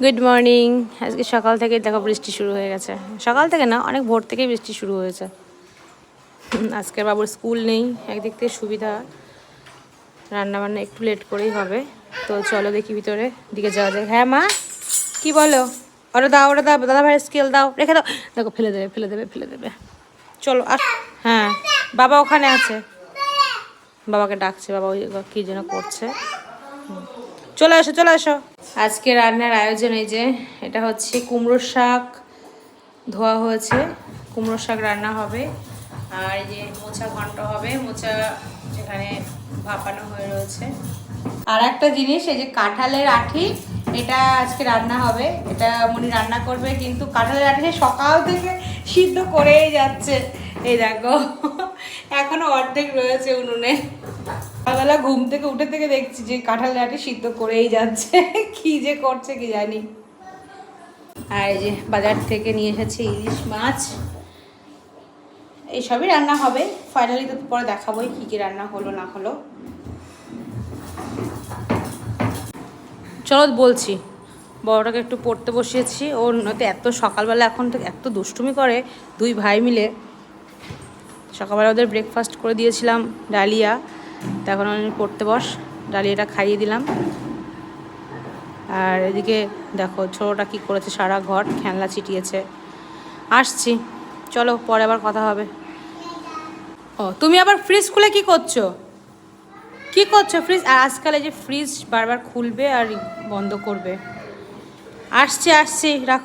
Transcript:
Good morning. আজকে সকাল থেকে দেখো বৃষ্টি শুরু হয়ে গেছে। সকাল থেকে না, অনেক ভোর থেকেই বৃষ্টি শুরু হয়েছে। আজকের বাবুর স্কুল নেই, একদিক থেকে সুবিধা। রান্নাবান্না একটু লেট করেই হবে। তো চলো দেখি ভিতরে দিকে যাওয়া যায়। হ্যাঁ মা, কি বলো? ওটা দাও, ওটা দাও, দাদা ভাইয়ের স্কেল দাও, রেখে দাও। দেখো ফেলে দেবে, ফেলে দেবে, ফেলে দেবে। চলো আস। হ্যাঁ, বাবা ওখানে আছে, বাবাকে ডাকছে, বাবা ওই কী যেন করছে। চলে আসো, চলে আসো। আজকে রান্নার আয়োজন এই যে, এটা হচ্ছে কুমড়োর শাক ধোয়া হয়েছে, কুমড়োর শাক রান্না হবে। আর এই যে মোচা ঘন্ট হবে, মোচা যেখানে ভাপানো হয়ে রয়েছে। আর একটা জিনিস, এই যে কাঁঠালের আঠি, এটা আজকে রান্না হবে। এটা মনি রান্না করবে, কিন্তু কাঁঠালের আঠি সকাল থেকে সিদ্ধ করেই যাচ্ছে। এই দেখো এখনো অর্ধেক রয়েছে উনুনে। সকালবেলা ঘুম থেকে উঠে থেকে দেখছি যে কাঁঠালের আঠি সিদ্ধ করেই যাচ্ছে। কি যে করছে কি জানি। আর এই যে বাজার থেকে নিয়ে এসেছে ইলিশ মাছ। এইসবই রান্না হবে। ফাইনালি তো পরে দেখাবোই কী কী রান্না হলো না হলো। চলো বলছি, বড়টাকে একটু পড়তে বসিয়েছি। ওর নয়তো এত সকালবেলা এখন তো এত দুষ্টুমি করে দুই ভাই মিলে। সকালবেলা ওদের ব্রেকফাস্ট করে দিয়েছিলাম ডালিয়া, তো এখন আমি পড়তে বস, ডালিয়াটা খাইয়ে দিলাম। আর এদিকে দেখো ছোটোটা কী করেছে, সারা ঘর খেলনা ছিটিয়েছে। আসছি, চলো পরে আবার কথা হবে। ও তুমি আবার ফ্রিজ খুলে কি করছো? কি করছো ফ্রিজ? আর আজকাল এই যে ফ্রিজ বারবার খুলবে আর বন্ধ করবে। আসছি আসছি, রাখ।